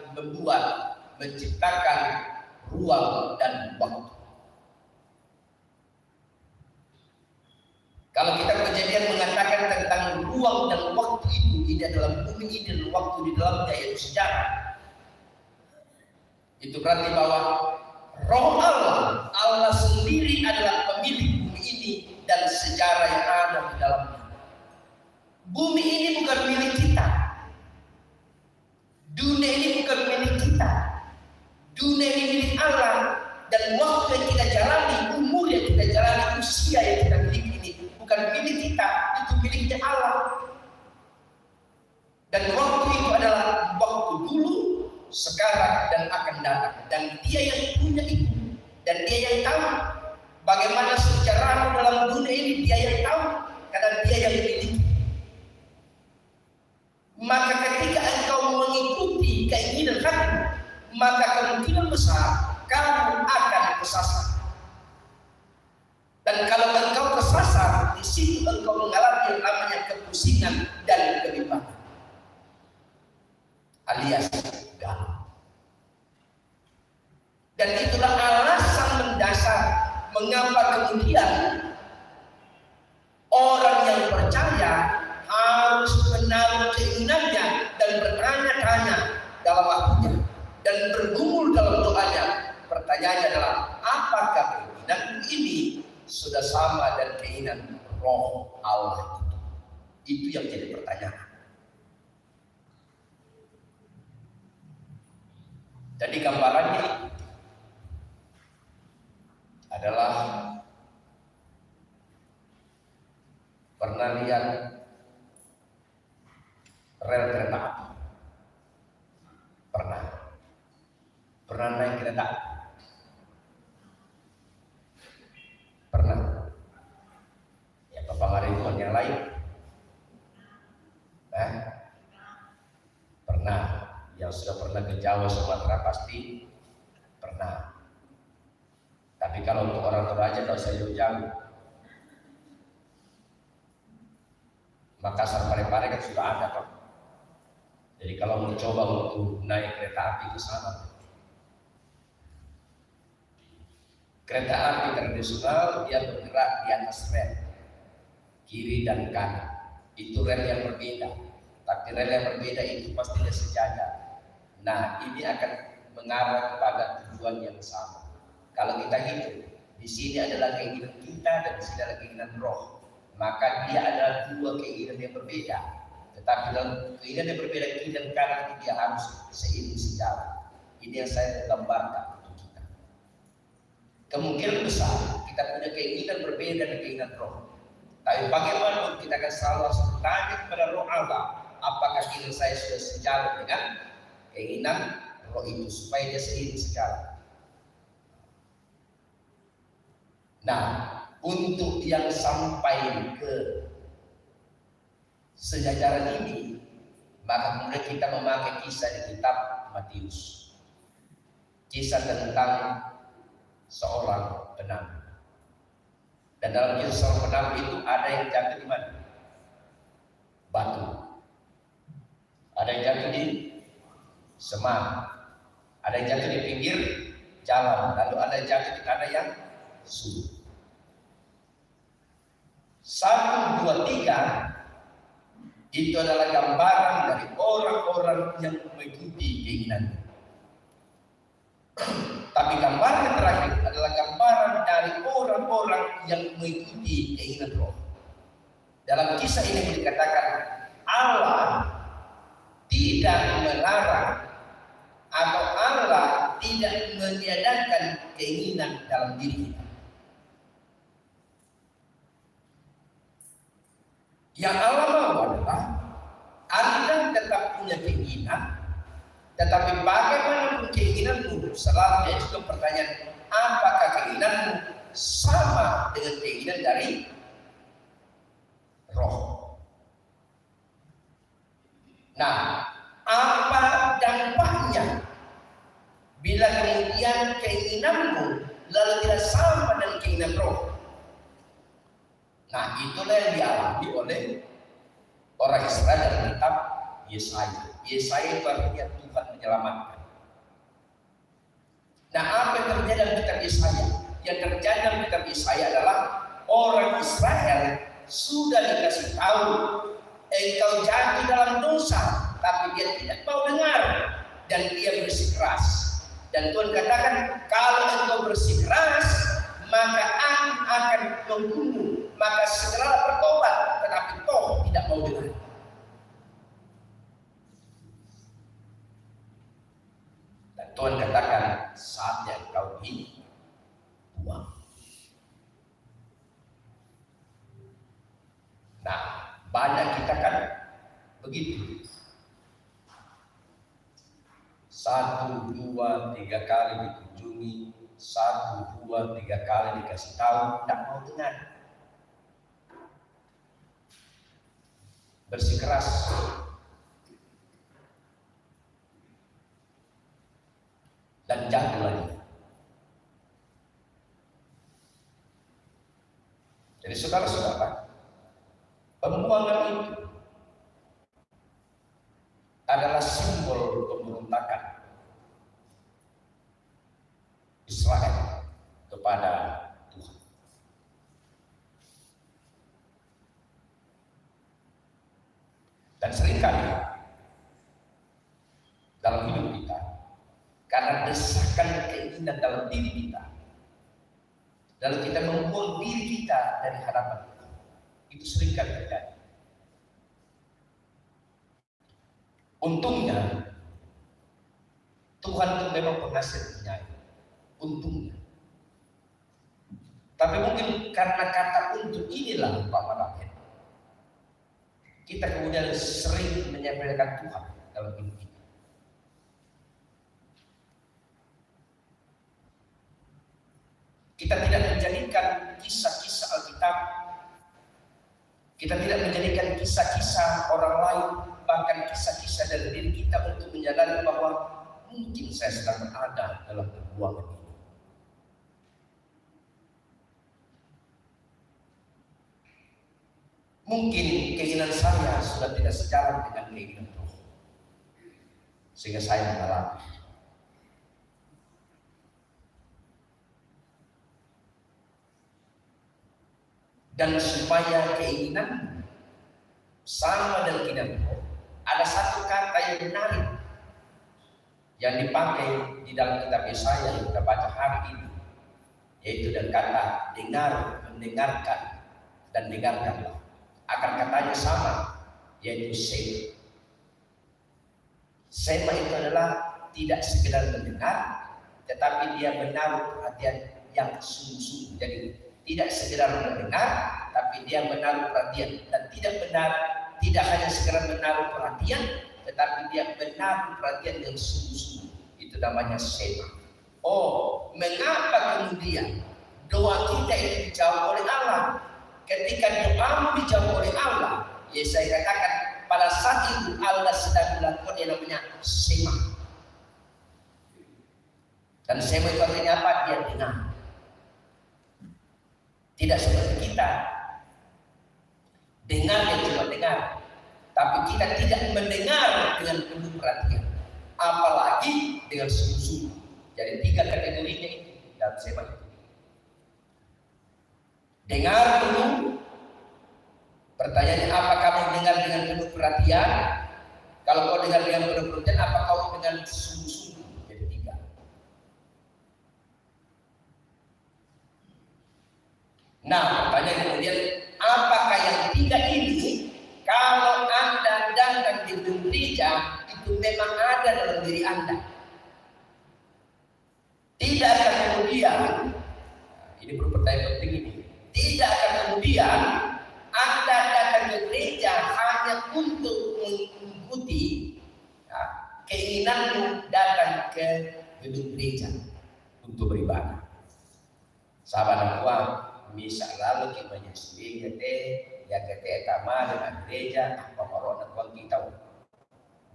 menciptakan ruang dan waktu. Kalau kita Kejadian mengatakan tentang ruang dan waktu itu, ini adalah bumi ini dan waktu di dalamnya, yaitu sejarah. Itu berarti bahwa Roh Allah sendiri adalah pemilik bumi ini dan sejarah yang ada di dalamnya. Bumi ini bukan milik kita. Dunia ini bukan milik kita. Dunia ini milik Allah. Dan waktu yang kita jalani, umur yang kita jalani, usia yang kita miliki ini bukan milik kita, itu miliknya Allah. Dan waktu itu adalah waktu dulu, sekarang, dan akan datang. Dan Dia yang punya itu. Dan Dia yang tahu bagaimana sejarah dalam dunia ini. Dia yang tahu, karena Dia yang memiliki. Maka ketika engkau mengikuti keinginan hati, maka kemungkinan besar kamu akan kesasar. Dan kalau engkau kesasar, di situ engkau mengalami yang namanya kepusingan dan kebimbangan, alias galau. Dan itulah alasan mendasar mengapa kemudian orang yang percaya harus menaruh keinginannya dan bertanya-tanya dalam hatinya dan bergumul dalam doanya. Pertanyaannya adalah, apakah keinginan ini sudah sama dengan keinginan Roh Allah itu? Itu yang jadi pertanyaan. Jadi gambarannya adalah, pernah lihat rel kereta api? Pernah naik kereta api? Pernah? Ya, Bapak Marinton yang lain? Pernah. Yang sudah pernah ke Jawa, Sumatera pasti pernah. Tapi kalau untuk orang Toraja tidak usah jauh-jauh. Makassar, Parepare kan sudah ada kok. Jadi kalau mencoba untuk naik kereta api ke sana, kereta api tradisional dia bergerak di atas rel kiri dan kanan. Itu rel yang berbeda, tapi rel yang berbeda itu pastinya sejajar. Nah, ini akan mengarah kepada tujuan yang sama. Kalau kita hidup di sini adalah keinginan kita dan di sini adalah keinginan Roh, maka dia adalah dua keinginan yang berbeda. Tetapi dalam keinginan yang berbeda kiri dan kanan ini dia harus seiring sejalan. Ini yang saya gambarkan untuk kita. Kemungkinan besar kita punya keinginan berbeda dengan keinginan Roh. Tapi bagaimana kita akan selalu harus bertanya kepada Roh Allah, apakah keinginan saya sudah sejalan dengan keinginan Roh itu, supaya dia seiring sejalan. Nah, untuk yang sampai ke sejajaran ini, maka kemudian kita memakai kisah di kitab Matius. Kisah tentang seorang penambang. Dan dalam kisah seorang penambang itu ada yang jatuh di mana? Batu. Ada yang jatuh di semang. Ada yang jatuh di pinggir jalan. Lalu ada yang jatuh di tanah yang subur. 1, 2, 3 itu adalah gambaran dari orang-orang yang mengikuti keinginan. Tapi gambaran yang terakhir adalah gambaran dari orang-orang yang mengikuti keinginan Roh. Dalam kisah ini dikatakan Allah tidak melarang atau Allah tidak meniadakan keinginan dalam diri kita. Yang Allah mau adalah Anda tetap punya keinginan, Tetapi bagaimanapun keinginanmu, selalu dia juga pertanyaan, apakah keinginanmu sama dengan keinginan dari roh? Nah, apa dampaknya bila kemudian keinginanmu lalu tidak sama dengan keinginan roh? Nah, itulah yang dialami oleh orang Israel dalam kitab Yesaya. Yesaya itu artinya Tuhan menyelamatkan. Nah, apa yang terjadi dalam kitab Yesaya? Yang terjadi dalam kitab Yesaya adalah orang Israel sudah dikasih tahu, engkau jatuh dalam dosa, tapi dia tidak mau dengar dan dia bersikeras. Dan Tuhan katakan, kalau engkau bersikeras, maka aku akan membunuh, maka segera bertobat, tetapi kau tidak mau dengar. Dan Tuhan katakan, saatnya engkau dibuang. Nah, banyak kita kan begitu. 1, 2, 3 kali dikunjungi, 1, 2, 3 kali dikasih tahu, tidak mau dengar. Bersikeras. Dan jatuh lagi. Jadi saudara-saudara, pembuangan itu adalah simbol pemberontakan Israel kepada Tuhan. Dan seringkali dalam hidup kita, karena desakan keinginan dalam diri kita, lalu kita membuang diri kita dari hadapan Tuhan, itu seringkali terjadi. Untungnya Tuhan itu memang pengasih penyayang. Untungnya. Tapi mungkin karena kata untuk inilah Pak Madahin, kita kemudian sering menyepelekan Tuhan dalam hidup kita. Kita tidak menjadikan kisah-kisah Alkitab, kita tidak menjadikan kisah-kisah orang lain, bahkan kisah-kisah dari diri kita untuk menyadari bahwa mungkin saya sedang berada dalam perbuangan ini. Mungkin keinginan saya sudah tidak sejalan dengan keinginan Tuhan, sehingga saya mengalami. Dan supaya keinginan sama dengan keinginan Tuhan, ada satu kata yang menarik yang dipakai di dalam kitab Yesaya yang kita baca hari ini, yaitu dengan kata dengar, mendengarkan, dan dengarkanlah. Akar katanya sama, yaitu sema. Sema itu adalah tidak sekedar mendengar, tetapi dia menaruh perhatian yang sungguh-sungguh. Jadi tidak sekedar mendengar, tapi dia menaruh perhatian, dan tidak hanya sekedar menaruh perhatian, tetapi dia menaruh perhatian yang sungguh-sungguh. Itu namanya sema. Oh, mengapa kemudian doa kita itu dijawab oleh Allah? Ketika doamu dijawab oleh Allah, ya saya katakan pada saat itu Allah sedang melakukan yang namanya sema. Dan sema itu artinya apa? Dia dengar. Tidak seperti kita dengar dan cuma dengar, tapi kita tidak mendengar dengan penuh perhatian, apalagi dengan sungguh-sungguh. Jadi 3 kategorinya itu dalam sema itu. Dengar dulu. Pertanyaannya, apa kamu dengar dengan penuh perhatian? Kalau kau dengar dengan penuh perhatian, apa kau dengan sungguh-sungguh? Jadi 3. Nah, pertanyaan kemudian, apakah yang 3 ini kalau Anda datang di gereja itu memang ada dalam diri Anda? Tidak akan kemudian, ini perlu pertanyaan penting ini. Tidak akan kemudian Anda datang ke gereja hanya untuk mengikuti, ya, keinginanmu datang ke gedung gereja untuk beribadah. Sahabat kuat, misal lalu kita menyesalinya yang kita dengan gereja apa corona kuat kita.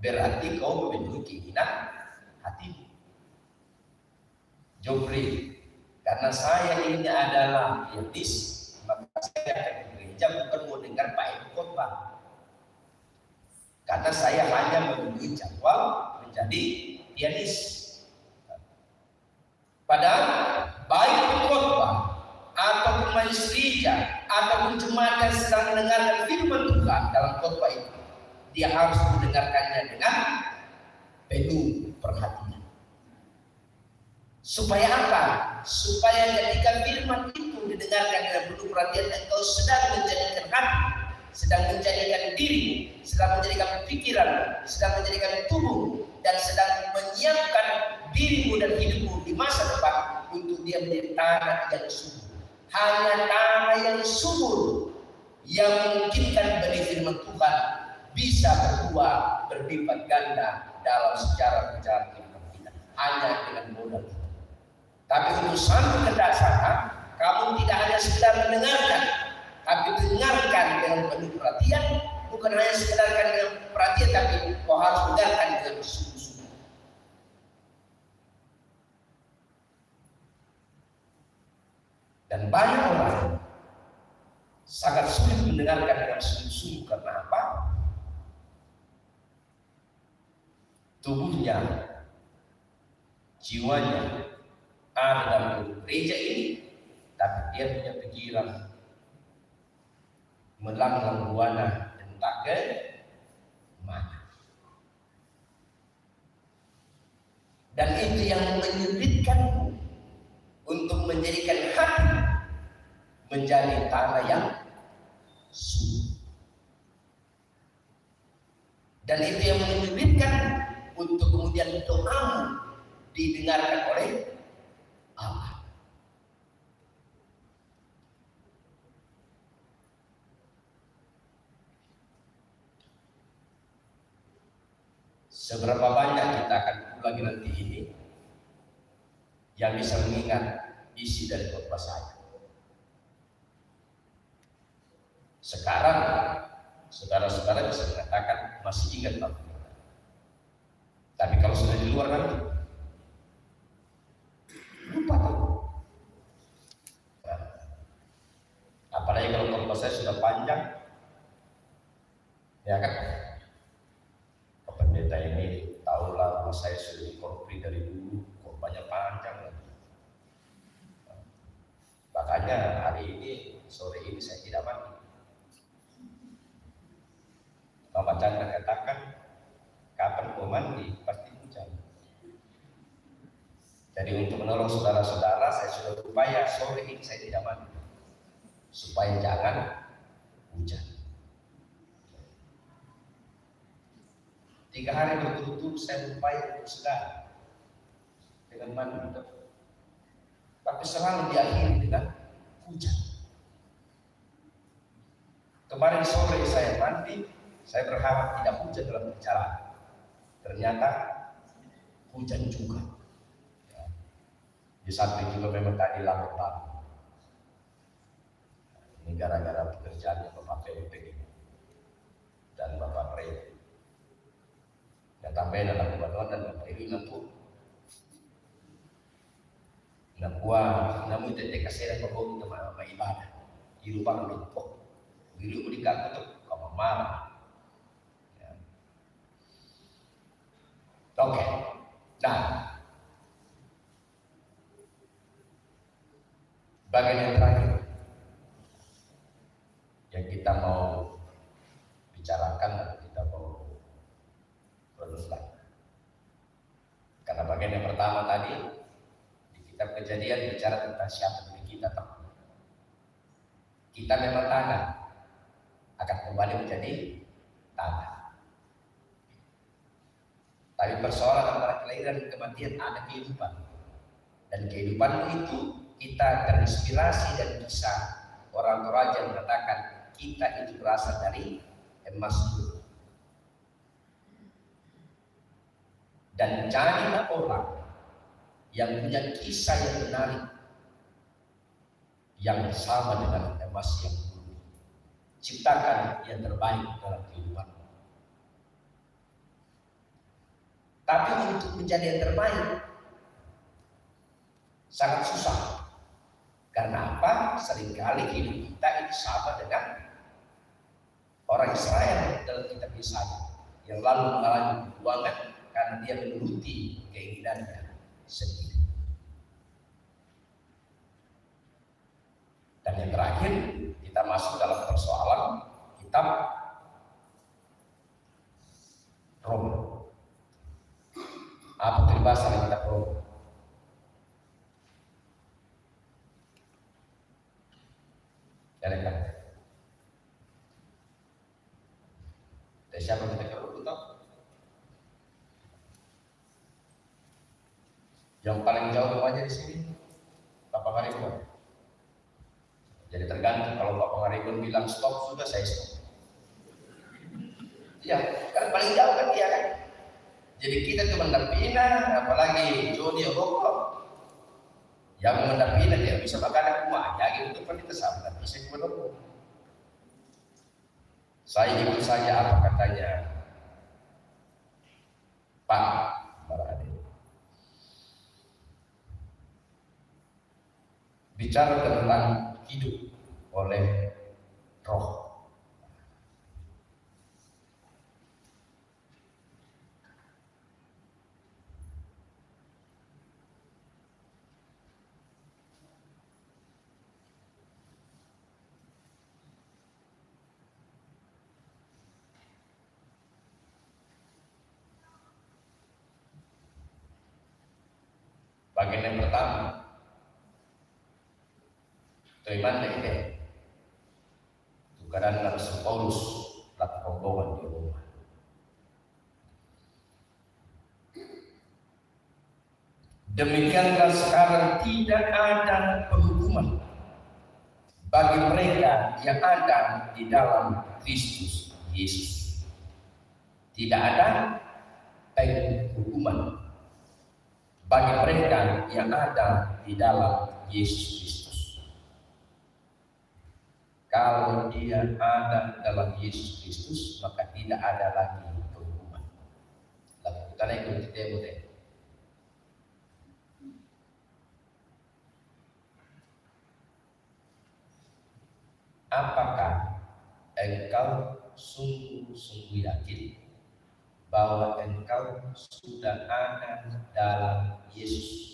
Berarti kau memenuhi keinginan hati. Jopri, karena saya ini adalah etis, maka saya akan ke gereja bukan mau dengar Pak Ibu khotbah. Karena saya hanya memenuhi jadwal menjadi pianis. Padahal baik khotbah ataupun majelis gereja ataupun jemaat yang sedang mendengarkan firman Tuhan dalam khotbah itu, dia harus mendengarkannya dengan penuh perhatian. Supaya apa? Supaya ketika firman itu didengarkan dengan penuh perhatian, engkau sedang menjadikan hati, sedang menjadikan dirimu, sedang menjadikan pikiran, sedang menjadikan tubuh, dan sedang menyiapkan dirimu dan hidupmu di masa depan untuk dia menjadi tanah yang subur. Hanya tanah yang subur yang memungkinkan benih firman Tuhan bisa berbuah berlipat ganda dalam sejarah perjalanan kehidupan kita. Hanya dengan modal itu. Tapi untuk sampai ke dasar, kamu tidak hanya sekedar mendengarkan, tapi dengarkan dengan penuh perhatian. Bukan hanya sekedar dengan perhatian, tapi kau harus dengarkan dengan sungguh-sungguh. Dan banyak orang sangat sulit mendengarkan dengan sungguh-sungguh. Karena apa? Tubuhnya, jiwanya ada dalam gereja ini, tapi dia punya pikiran melanglang buana dan tak ke mana. Dan itu yang menyulitkanmu untuk menjadikan hati menjadi tanah yang subur. Dan itu yang menyulitkan untuk kemudian doamu didengarkan oleh Allah. Seberapa banyak kita akan ulangi nanti ini yang bisa mengingat isi dari khotbah saya. Sekarang saudara-saudara bisa mengatakan masih ingat Pak. Tapi kalau sudah di luar nanti lupa tuh. Apalagi kalau khotbah saya sudah panjang, ya kan? Pendeta ini tahulah saya sudah dikorupsi dari dulu, khotbahnya panjang. Makanya hari ini, sore ini saya tidak mandi. Bapak Chandra katakan, kapan mau mandi? Pasti hujan. Jadi untuk menolong saudara-saudara, saya sudah berupaya sore ini saya tidak mandi, supaya jangan hujan. 3 hari berturut-turut saya berupaya untuk sedar dengan mandi, tapi selalu diakhiri dengan hujan. Kemarin sore saya mandi, saya berharap tidak hujan dalam perjalanan. Ternyata hujan juga. Ya. Di samping juga memang tadi lambat. Ini gara-gara pekerjaannya Bapak PWP dan Bapak Pre. Dan tambahin dalam kebetulan dan Bapak Ibu nampu. Namun tidak kasih ada pokok untuk ibadah. Di lubang lumpur. Hidup di kantor kamu marah. Oke. Nah, bagian yang terakhir yang kita mau bicarakan dan kita mau berdebat. Karena bagian yang pertama tadi di kitab Kejadian bicara tentang siapa diri kita. Kita memang tanah akan kembali menjadi tanah. Tapi persoalan antara kelahiran dan kematian ada kehidupan. Dan kehidupan itu kita terinspirasi dan bisa orang Toraja mengatakan kita itu berasal dari emas. dan carilah orang yang punya kisah yang menarik, yang sama dengan emas yang dulu. Ciptakan yang terbaik dalam kehidupan. Tapi untuk menjadi yang terbaik sangat susah. Karena apa? Seringkali hidup kita itu sama dengan orang Israel dalam kitab Yesaya yang lalu mengalami perbuangan karena dia menuruti keinginannya sendiri. Dan yang terakhir, kita masuk dalam persoalan kitab Roma. Apa itu bahasa kitab Roma? Kira-kira. Dari siapa kita tahu? Yang paling jauh rumahnya di sini, Bapak Haribon. Jadi tergantung, kalau Bapak Haribon bilang stop, sudah saya stop. Iya, kan paling jauh kan dia kan. Jadi kita cuma mendampingan, apalagi Joni Rokok. Yang mendampingan dia bisa makan rumah, ya gitu kan kita sama, tapi saya belum. Saya ikut saja apa katanya Pak Barade. Bicara tentang hidup oleh roh. Bagian yang pertama, Tuhan ini tukaran Rasul Paulus tak rombongan di Roma. Demikianlah sekarang tidak ada penghukuman bagi mereka yang ada di dalam Kristus Yesus. Tidak ada penghukuman bagi mereka yang ada di dalam Yesus Kristus. Kalau dia ada dalam Yesus Kristus, maka tidak ada lagi penghukuman. Lalu kita naik ke Timotius. Apakah engkau sungguh-sungguh yakin bahwa engkau sudah ada dalam Yesus?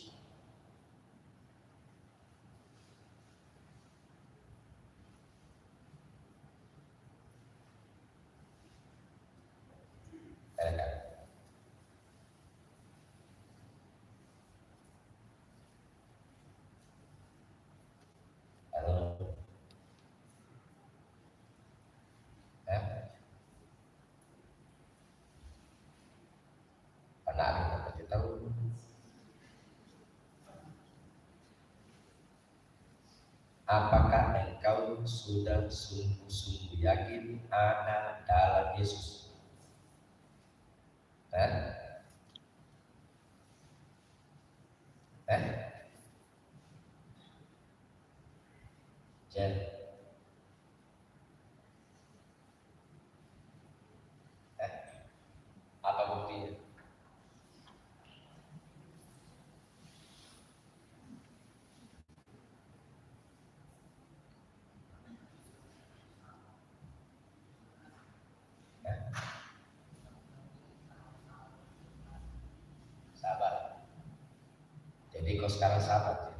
Apakah engkau sudah sungguh-sungguh yakin ada dalam Yesus? Jen. Apa buktinya? Sabar. Jadi kau sekarang sabar.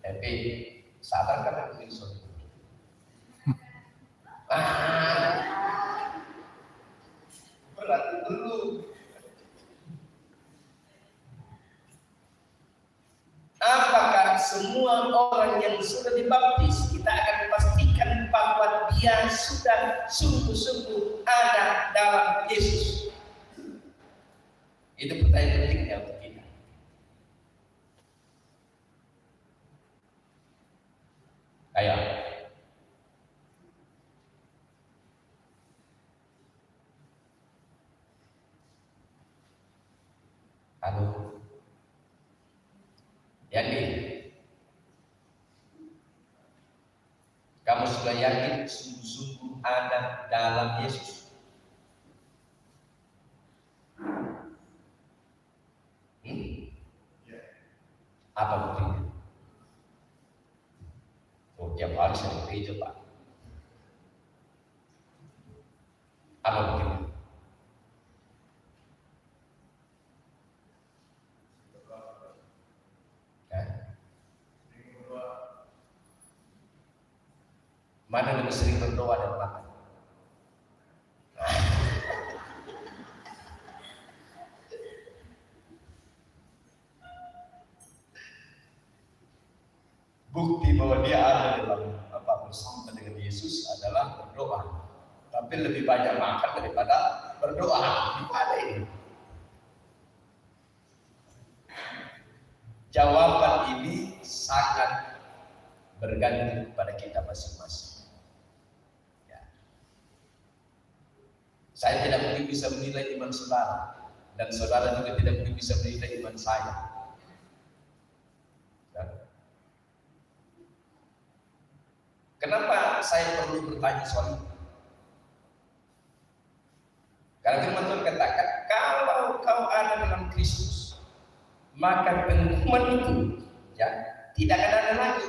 Tapi sabar karena mungkin suatu. Berarti dulu. Apakah semua orang yang sudah dibaptis kita akan pastikan bahwa dia sudah sungguh-sungguh ada dalam Yesus? Itu pertanyaan pentingnya untuk kita. Ayo. Yani, kamu sudah yakin sungguh-sungguh ada dalam Yesus? Apa buktinya? Oh, tiap hari saya gereja, Pak. Apa buktinya? Mana lebih sering berdoa dan makan? Bukti bahwa dia ada dalam bersama dengan Yesus adalah berdoa. Tapi lebih banyak makan daripada berdoa. Gimana ini? Jawaban ini sangat bergantung kepada kita masing-masing. Ya. Saya tidak mungkin bisa menilai iman saudara, dan saudara juga tidak mungkin bisa menilai iman saya. Ya. Kenapa saya perlu bertanya soal itu? Karena firman Tuhan katakan, kalau kau ada dalam Kristus, maka penghukuman itu ya tidak akan ada lagi.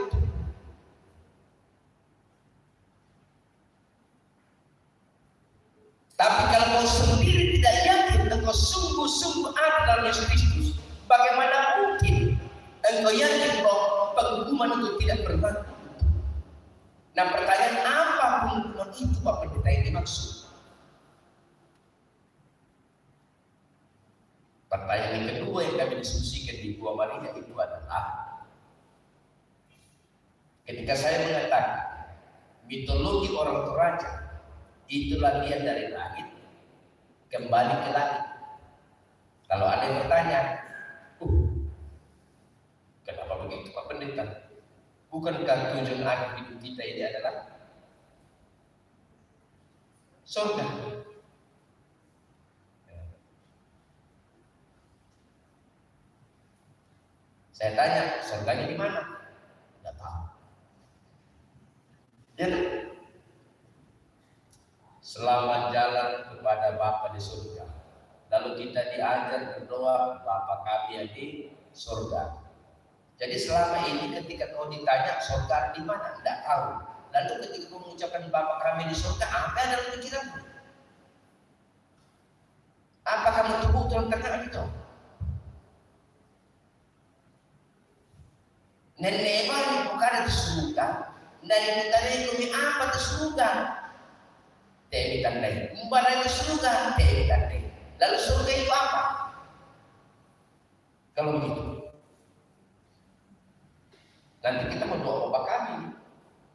Tapi kalau kau sendiri tidak yakin engkau sungguh-sungguh ada dalam Yesus Kristus, bagaimana mungkin engkau yakin bahwa penghukuman itu tidak berlaku? Nah, pertanyaan apa penghukuman itu Pak Pendeta yang dimaksud? Pertanyaan yang kedua yang kami diskusikan di Gua Maria itu adalah ketika saya mengatakan mitologi orang Toraja itulah dia dari langit kembali ke langit. Kalau ada yang bertanya, kenapa begitu Pak Pendeta? Bukankah tujuan akhir hidup kita ini adalah surga? Saya tanya, surganya di mana? Tidak tahu. Ya, selamat jalan kepada Bapa di surga. Lalu kita diajar berdoa, Bapa kami yang di surga. Jadi selama ini ketika kau ditanya surga di mana, tidak tahu. Lalu ketika kau mengucapkan Bapa kami di surga, apa yang dalam pikiranmu? Apa kamu tepuk tangan itu? Nenek bani bukan di surga, nenek kita ini apa di surga? Tidak ditandai. Mbak di surga, tidak ditandai. Lalu surga itu apa? Kalau begitu, nanti kita